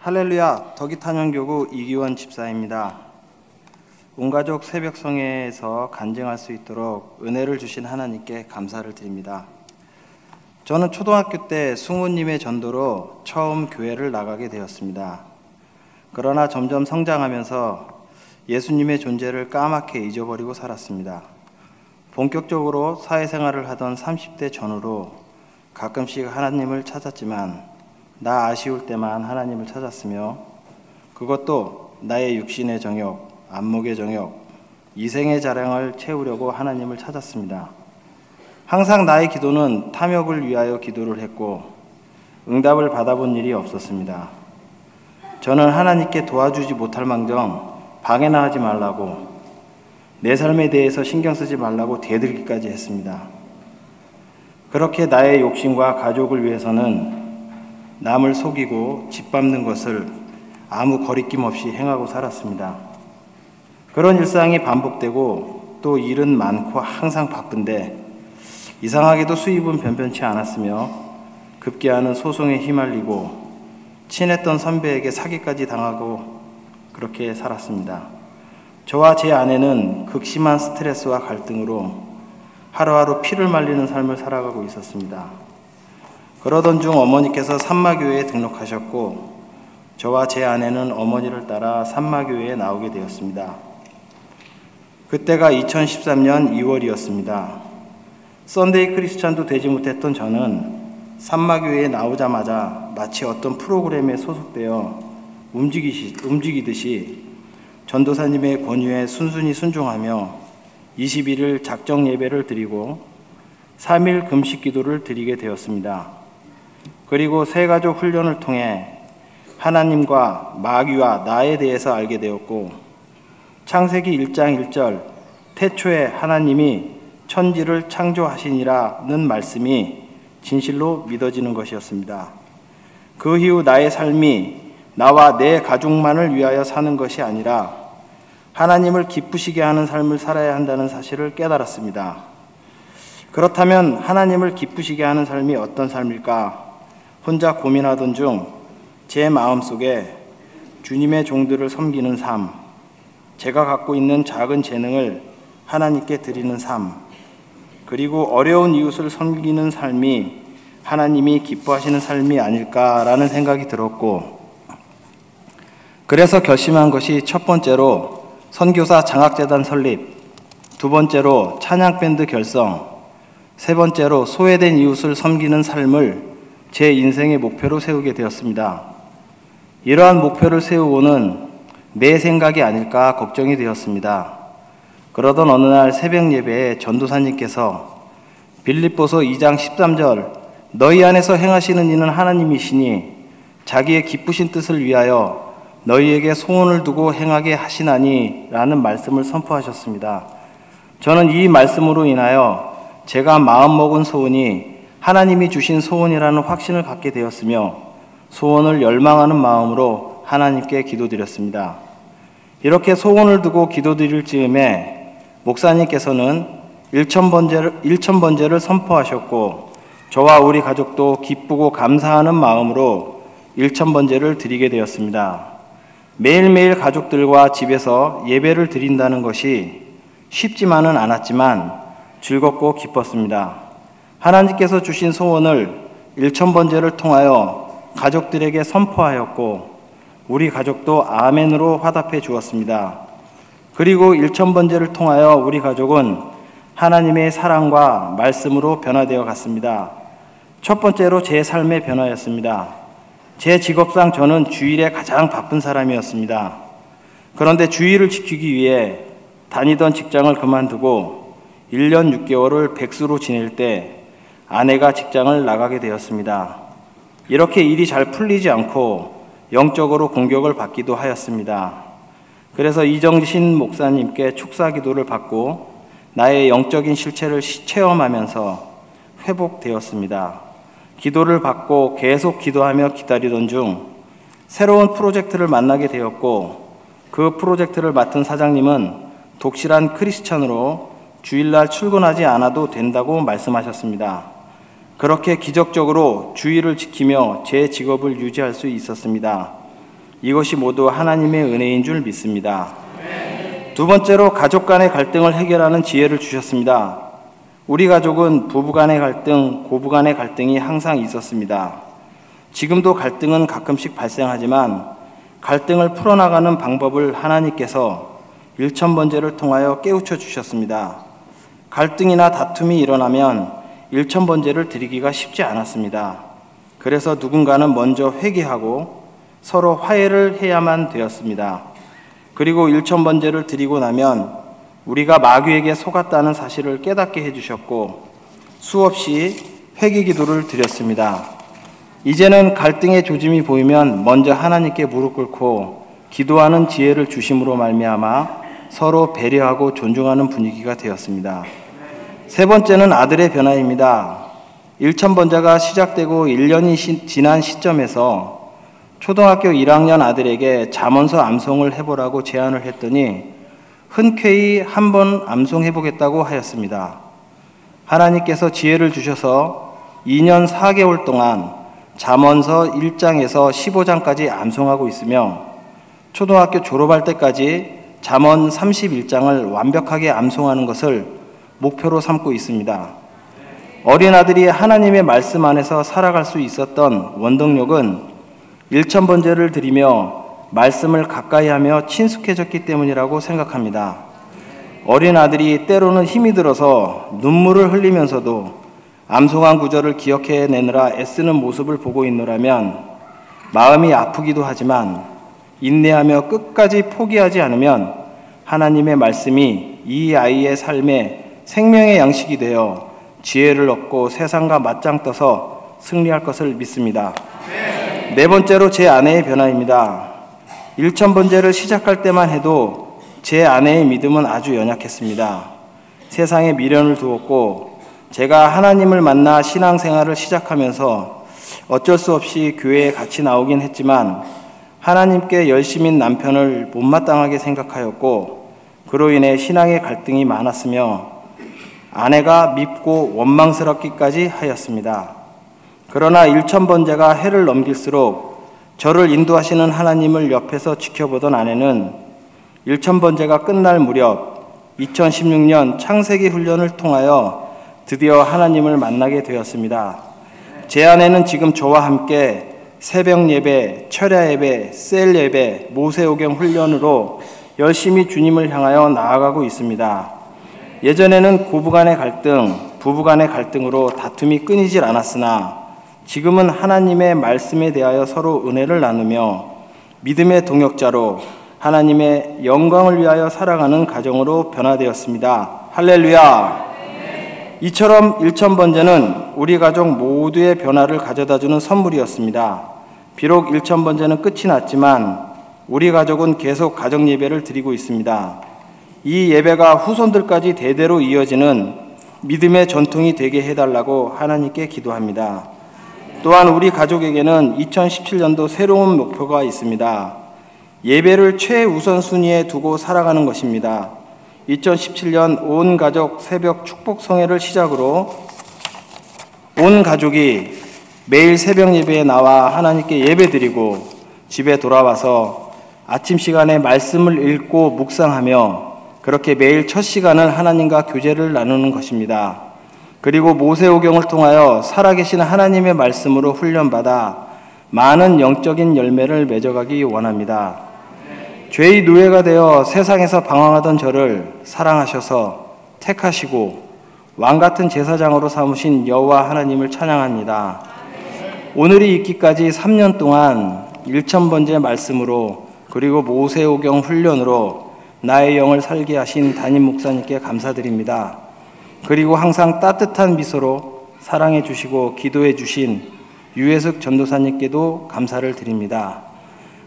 할렐루야, 덕이탄영교구 이기원 집사입니다. 온가족 새벽성회에서 간증할 수 있도록 은혜를 주신 하나님께 감사를 드립니다. 저는 초등학교 때 승우님의 전도로 처음 교회를 나가게 되었습니다. 그러나 점점 성장하면서 예수님의 존재를 까맣게 잊어버리고 살았습니다. 본격적으로 사회생활을 하던 30대 전후로 가끔씩 하나님을 찾았지만 나 아쉬울 때만 하나님을 찾았으며 그것도 나의 육신의 정욕, 안목의 정욕, 이생의 자랑을 채우려고 하나님을 찾았습니다. 항상 나의 기도는 탐욕을 위하여 기도를 했고 응답을 받아본 일이 없었습니다. 저는 하나님께 도와주지 못할 망정 방해나 하지 말라고, 내 삶에 대해서 신경 쓰지 말라고 대들기까지 했습니다. 그렇게 나의 욕심과 가족을 위해서는 남을 속이고 짓밟는 것을 아무 거리낌 없이 행하고 살았습니다. 그런 일상이 반복되고 또 일은 많고 항상 바쁜데 이상하게도 수입은 변변치 않았으며 급기야는 소송에 휘말리고 친했던 선배에게 사기까지 당하고 그렇게 살았습니다. 저와 제 아내는 극심한 스트레스와 갈등으로 하루하루 피를 말리는 삶을 살아가고 있었습니다. 그러던 중 어머니께서 산마교회에 등록하셨고 저와 제 아내는 어머니를 따라 산마교회에 나오게 되었습니다. 그때가 2013년 2월이었습니다. 썬데이 크리스찬도 되지 못했던 저는 산마교회에 나오자마자 마치 어떤 프로그램에 소속되어 움직이듯이 전도사님의 권유에 순순히 순종하며 21일 작정 예배를 드리고 3일 금식 기도를 드리게 되었습니다. 그리고 새가족 훈련을 통해 하나님과 마귀와 나에 대해서 알게 되었고 창세기 1장 1절 태초에 하나님이 천지를 창조하시니라는 말씀이 진실로 믿어지는 것이었습니다. 그 이후 나의 삶이 나와 내 가족만을 위하여 사는 것이 아니라 하나님을 기쁘시게 하는 삶을 살아야 한다는 사실을 깨달았습니다. 그렇다면 하나님을 기쁘시게 하는 삶이 어떤 삶일까? 혼자 고민하던 중 제 마음속에 주님의 종들을 섬기는 삶, 제가 갖고 있는 작은 재능을 하나님께 드리는 삶, 그리고 어려운 이웃을 섬기는 삶이 하나님이 기뻐하시는 삶이 아닐까라는 생각이 들었고, 그래서 결심한 것이 첫 번째로 선교사 장학재단 설립, 두 번째로 찬양밴드 결성, 세 번째로 소외된 이웃을 섬기는 삶을 제 인생의 목표로 세우게 되었습니다. 이러한 목표를 세우고는 내 생각이 아닐까 걱정이 되었습니다. 그러던 어느 날 새벽 예배에 전도사님께서 빌립보서 2장 13절 너희 안에서 행하시는 이는 하나님이시니 자기의 기쁘신 뜻을 위하여 너희에게 소원을 두고 행하게 하시나니 라는 말씀을 선포하셨습니다. 저는 이 말씀으로 인하여 제가 마음먹은 소원이 하나님이 주신 소원이라는 확신을 갖게 되었으며 소원을 열망하는 마음으로 하나님께 기도드렸습니다. 이렇게 소원을 두고 기도드릴 즈음에 목사님께서는 일천번제를 선포하셨고 저와 우리 가족도 기쁘고 감사하는 마음으로 일천번제를 드리게 되었습니다. 매일매일 가족들과 집에서 예배를 드린다는 것이 쉽지만은 않았지만 즐겁고 기뻤습니다. 하나님께서 주신 소원을 일천번제를 통하여 가족들에게 선포하였고 우리 가족도 아멘으로 화답해 주었습니다. 그리고 일천번제를 통하여 우리 가족은 하나님의 사랑과 말씀으로 변화되어 갔습니다. 첫 번째로 제 삶의 변화였습니다. 제 직업상 저는 주일에 가장 바쁜 사람이었습니다. 그런데 주일을 지키기 위해 다니던 직장을 그만두고 1년 6개월을 백수로 지낼 때 아내가 직장을 나가게 되었습니다. 이렇게 일이 잘 풀리지 않고 영적으로 공격을 받기도 하였습니다. 그래서 이정신 목사님께 축사 기도를 받고 나의 영적인 실체를 체험하면서 회복되었습니다. 기도를 받고 계속 기도하며 기다리던 중 새로운 프로젝트를 만나게 되었고 그 프로젝트를 맡은 사장님은 독실한 크리스찬으로 주일날 출근하지 않아도 된다고 말씀하셨습니다. 그렇게 기적적으로 주의를 지키며 제 직업을 유지할 수 있었습니다. 이것이 모두 하나님의 은혜인 줄 믿습니다. 두 번째로 가족 간의 갈등을 해결하는 지혜를 주셨습니다. 우리 가족은 부부 간의 갈등, 고부 간의 갈등이 항상 있었습니다. 지금도 갈등은 가끔씩 발생하지만 갈등을 풀어나가는 방법을 하나님께서 일천번제를 통하여 깨우쳐 주셨습니다. 갈등이나 다툼이 일어나면 일천번제를 드리기가 쉽지 않았습니다. 그래서 누군가는 먼저 회개하고 서로 화해를 해야만 되었습니다. 그리고 일천번제를 드리고 나면 우리가 마귀에게 속았다는 사실을 깨닫게 해주셨고 수없이 회개 기도를 드렸습니다. 이제는 갈등의 조짐이 보이면 먼저 하나님께 무릎 꿇고 기도하는 지혜를 주심으로 말미암아 서로 배려하고 존중하는 분위기가 되었습니다. 세 번째는 아들의 변화입니다. 일천번제가 시작되고 1년이 지난 시점에서 초등학교 1학년 아들에게 잠언서 암송을 해보라고 제안을 했더니 흔쾌히 한번 암송해보겠다고 하였습니다. 하나님께서 지혜를 주셔서 2년 4개월 동안 잠언서 1장에서 15장까지 암송하고 있으며 초등학교 졸업할 때까지 잠언 31장을 완벽하게 암송하는 것을 목표로 삼고 있습니다. 어린 아들이 하나님의 말씀 안에서 살아갈 수 있었던 원동력은 일천번제를 드리며 말씀을 가까이 하며 친숙해졌기 때문이라고 생각합니다. 어린 아들이 때로는 힘이 들어서 눈물을 흘리면서도 암송한 구절을 기억해내느라 애쓰는 모습을 보고 있노라면 마음이 아프기도 하지만 인내하며 끝까지 포기하지 않으면 하나님의 말씀이 이 아이의 삶에 생명의 양식이 되어 지혜를 얻고 세상과 맞짱 떠서 승리할 것을 믿습니다. 네 번째로 제 아내의 변화입니다. 일천번제를 시작할 때만 해도 제 아내의 믿음은 아주 연약했습니다. 세상에 미련을 두었고 제가 하나님을 만나 신앙생활을 시작하면서 어쩔 수 없이 교회에 같이 나오긴 했지만 하나님께 열심인 남편을 못마땅하게 생각하였고 그로 인해 신앙의 갈등이 많았으며 아내가 밉고 원망스럽기까지 하였습니다. 그러나 일천번제가 해를 넘길수록 저를 인도하시는 하나님을 옆에서 지켜보던 아내는 일천번제가 끝날 무렵 2016년 창세기 훈련을 통하여 드디어 하나님을 만나게 되었습니다. 제 아내는 지금 저와 함께 새벽 예배, 철야 예배, 셀 예배, 모세오경 훈련으로 열심히 주님을 향하여 나아가고 있습니다. 예전에는 고부간의 갈등, 부부간의 갈등으로 다툼이 끊이질 않았으나 지금은 하나님의 말씀에 대하여 서로 은혜를 나누며 믿음의 동역자로 하나님의 영광을 위하여 살아가는 가정으로 변화되었습니다. 할렐루야! 이처럼 일천번제는 우리 가족 모두의 변화를 가져다주는 선물이었습니다. 비록 일천번제는 끝이 났지만 우리 가족은 계속 가정 예배를 드리고 있습니다. 이 예배가 후손들까지 대대로 이어지는 믿음의 전통이 되게 해달라고 하나님께 기도합니다. 또한 우리 가족에게는 2017년도 새로운 목표가 있습니다. 예배를 최우선순위에 두고 살아가는 것입니다. 2017년 온 가족 새벽 축복성회를 시작으로 온 가족이 매일 새벽 예배에 나와 하나님께 예배드리고 집에 돌아와서 아침 시간에 말씀을 읽고 묵상하며 그렇게 매일 첫 시간을 하나님과 교제를 나누는 것입니다. 그리고 모세오경을 통하여 살아계신 하나님의 말씀으로 훈련받아 많은 영적인 열매를 맺어가기 원합니다. 죄의 노예가 되어 세상에서 방황하던 저를 사랑하셔서 택하시고 왕같은 제사장으로 삼으신 여호와 하나님을 찬양합니다. 오늘이 있기까지 3년 동안 일천번제 말씀으로 그리고 모세오경 훈련으로 나의 영을 살게 하신 담임 목사님께 감사드립니다. 그리고 항상 따뜻한 미소로 사랑해 주시고 기도해 주신 유해숙 전도사님께도 감사를 드립니다.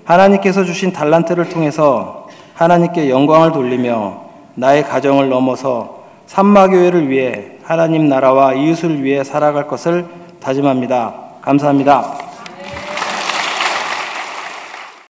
하나님께서 주신 달란트를 통해서 하나님께 영광을 돌리며 나의 가정을 넘어서 산마교회를 위해 하나님 나라와 이웃을 위해 살아갈 것을 다짐합니다. 감사합니다.